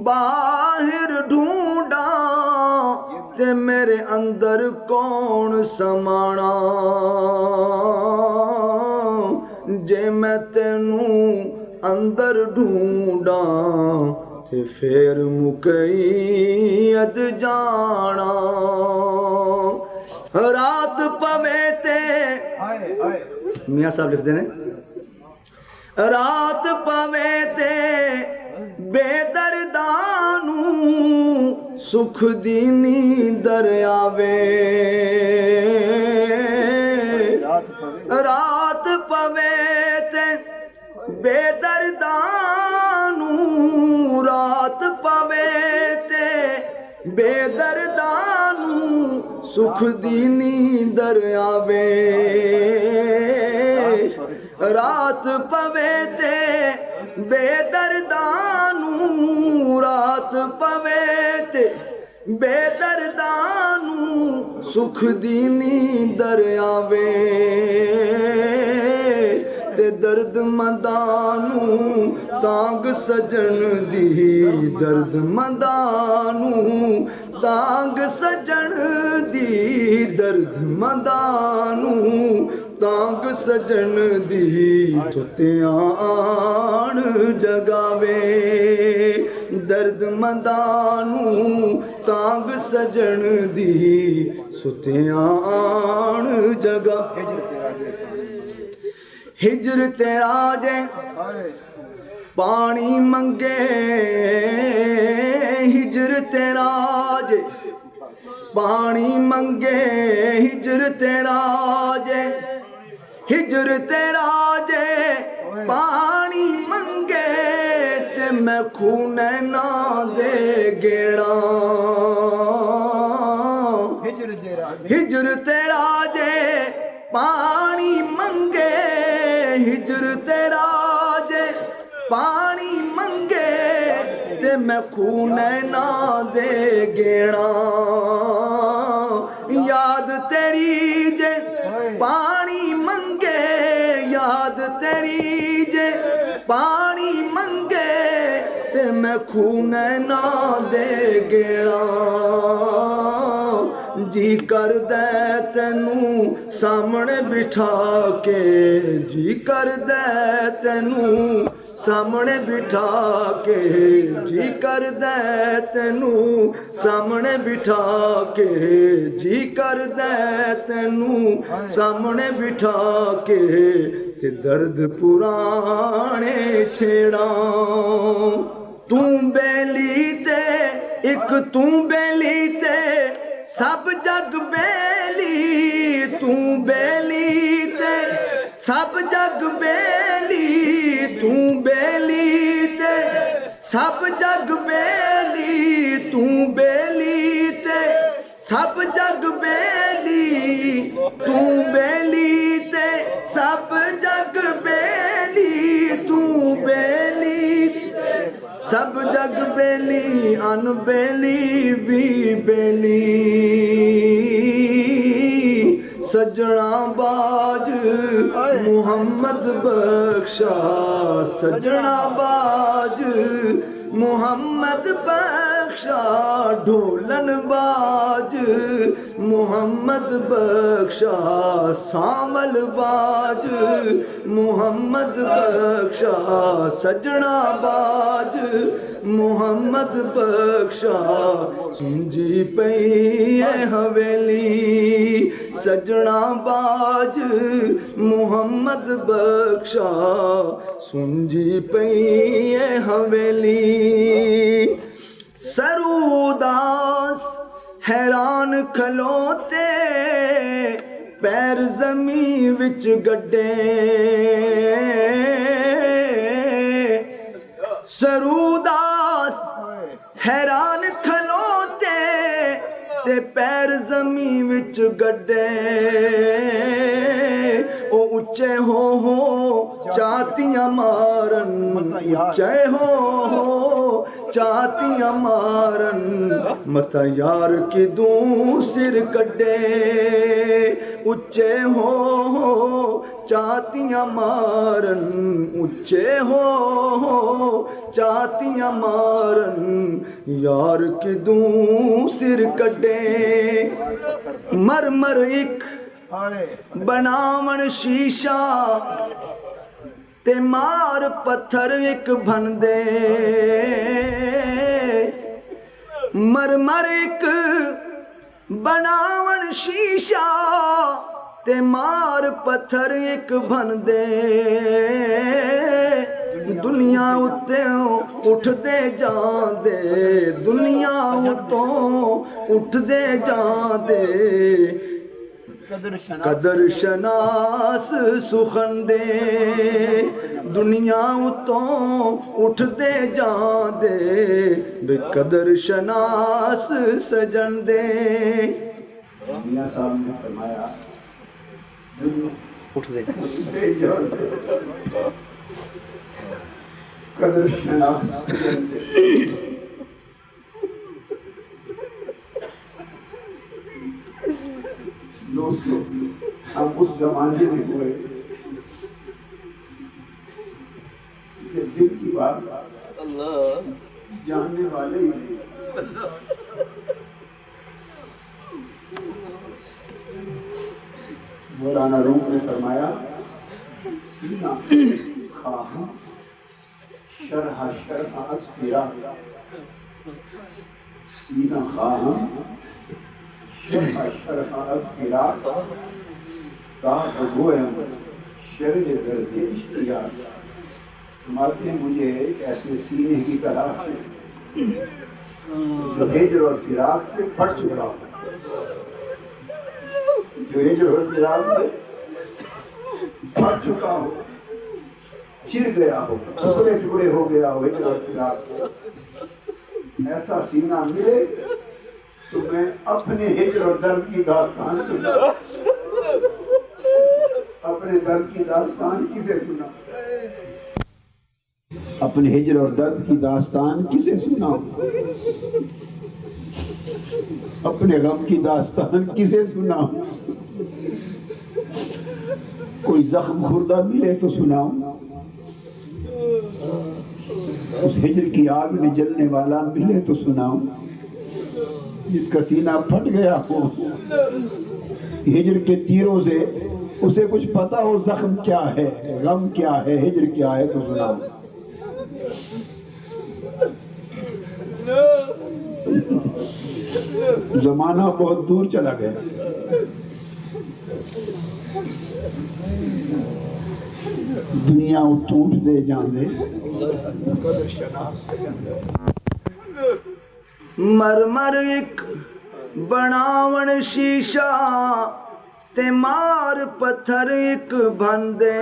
बाहर ढूंढा ते मेरे अंदर कौन समाना। जे मैं तेनू अंदर ढूंढा ते फिर मुकई अद जाना। रात पवे ते मियाँ साहब लिखते हैं, रात पवे ते बेदर्दानू सुख दी नींदर आवे। रात पवे ते बेदर्दानू, रात पवे ते बेदर्दानू सुख दी नींदर आवे। रात पवे ते बेदर्दानू, रात पवे ते बेदर्दानू सुख दी नींदर आवे। ते दर्द मंदानू तांग सजन दी, दर्द मंदानू तांग सजन दी, दर्द मंदानू तांग सजन दी तुत्यान जगावे। दर्द मंदानू तांग सजन दी सुत्यान जगा। हिजर तेरा जे पानी मंगे, हिजर तेरा जे पानी मंगे, हिजर तेरा जे, हिजर तेरा जे पानी मंगे ते मैं खून ना दे गेड़ा। हिजर तेरा जे पानी मंगे, हिजर तेरा जे पानी मंगे ते मैं खून ना दे गेड़ा। याद तेरी जे पानी मंगे, याद तेरी जे पानी मंगे ते मैं खून ना दे गेड़ा। जी कर दे तेनू सामने बिठा के, जी कर दे तेनू सामने बिठा के, जी कर दे तेनू सामने बिठा के, जी कर दे तेनू सामने बिठा के ते दर्द पुराने छेड़ा। तू बेली ते एक तू बेली ते सब जग बेली, तू बेली ते सब जग बेली, तू बेली ते सब जग बेली, तू बेली ते सब जग बेली, तू बेली ते सब जग बेली, तू बेली सब जग बेली, अनबेली भी बेली। सजना बाज मुहम्मद बख्शा, सजना बाज मुहम्मद बख्शा, ढोलन बाज मुहम्मद बख्शा, सामल बाज मुहम्मद बख्शा, सजना बाज मुहम्मद बख्शा। सुंजी पई हवेली सजना बाज मुहम्मद बख्शा, सुंजी पई हवेली। सरूदास हैरान खलोते पैर जमीन विच गड्डे, सरूदास हैरान खलोते ते पैर जमीन विच गड्डे। ओ उच्चे हो चातियां मारन, उच्चे हो चातियां मारन, मता यार किदूं सिर कड्डे। उच्चे हो चातियां मारन उच्चे हो चातियां मारन यार किदूं सिर कड्डे मर मर एक बनावन शीशा ते मार पत्थर एक भनदे मर मर एक बनावन शीशा ते मार पत्थर एक भनदे दुनिया उत्ते उठदे जांदे दुनिया उत्तों उठदे जांदे कदर शनास सुखंदे दुनिया उत्तों उठदे जांदे बेकदर शनास सजन दे। मियां साहब ने फरमाया उठदे कदर शनास सजन दे। दोस्तों हम उस जमाने में हुए कि दिल की बात जानने वाले ही नहीं। मौलाना रूम ने फरमाया सीना खाह शरह शरह अस्फिरा सीना खाह तुम्हारे मुझे ऐसे सीने की तरह जो हिजर और फिराक से फट चुका हो जो हिजर और फिराक से फट चुका हो चिर गया हो टुकड़े टुकड़े हो गया हो हिजर और फिराक ऐसा सीना मिले तो मैं अपने हिजर और दर्द की दास्तान सुना अपने दर्द की दास्तान किसे सुना अपने हिजर और दर्द की दास्तान किसे सुना अपने गम की दास्तान किसे सुना कोई जख्म खुर्दा मिले तो सुनाओ उस हिजर की आग में जलने वाला मिले तो सुनाओ जिसका सीना फट गया हो हिजर के तीरों से उसे कुछ पता हो जख्म क्या है गम क्या है हिजर क्या है तो सुनाओ। जमाना बहुत दूर चला गया दुनिया उठूट दे जाने मर मर एक बनावन शीशा ते मार पत्थर एक भंदे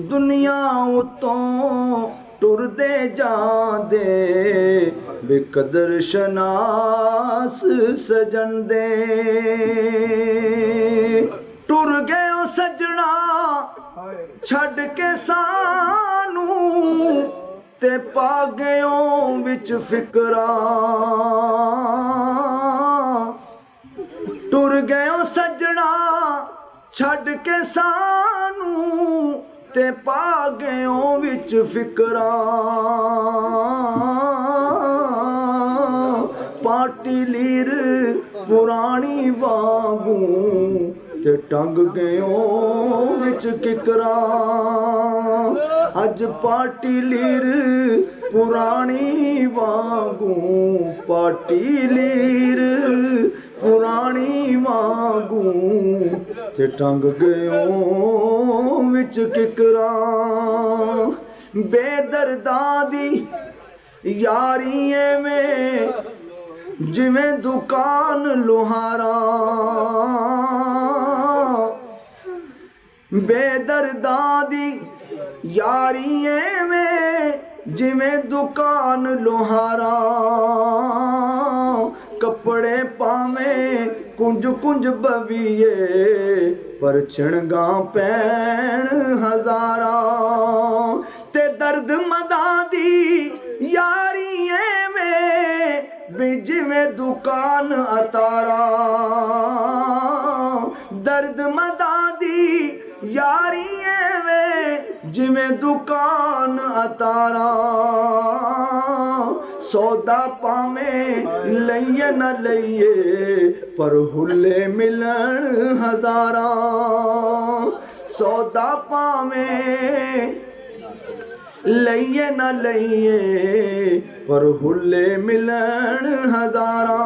दुनिया उतों टुरदे जांदे बेकदर शनास सजन दे टुर गए ओ सजना छड़ के सानू ते पा गयो विच फिकरा टुर गयो सजना छड़ के सानू ते पा गयो विच फिकरा पाटी लीर पुरानी वांगू ते टंग गयो विच किकरा अज पाटी लीर पुरानी वांगू पाटी लीर पुरानी वांगू ते टंग गयो विच किकरा बेदर्दा दी यारी में जिवें दुकान लोहारा बेदर्दा दी यारी में जिवें दुकान लोहारा कपड़े पावे कुंज कुंज बविए पर छिणगा पैण हजारा ते दर्द मदा दी यारी में जिवें दुकान अतारा दर्द मदादी यारी एवें जिवें दुकान अतारा सौदा पावें लइए न लइए पर हुल्ले मिलन हजारा सौदा पावें लइए न लइए पर हुल्ले मिलन हजारा।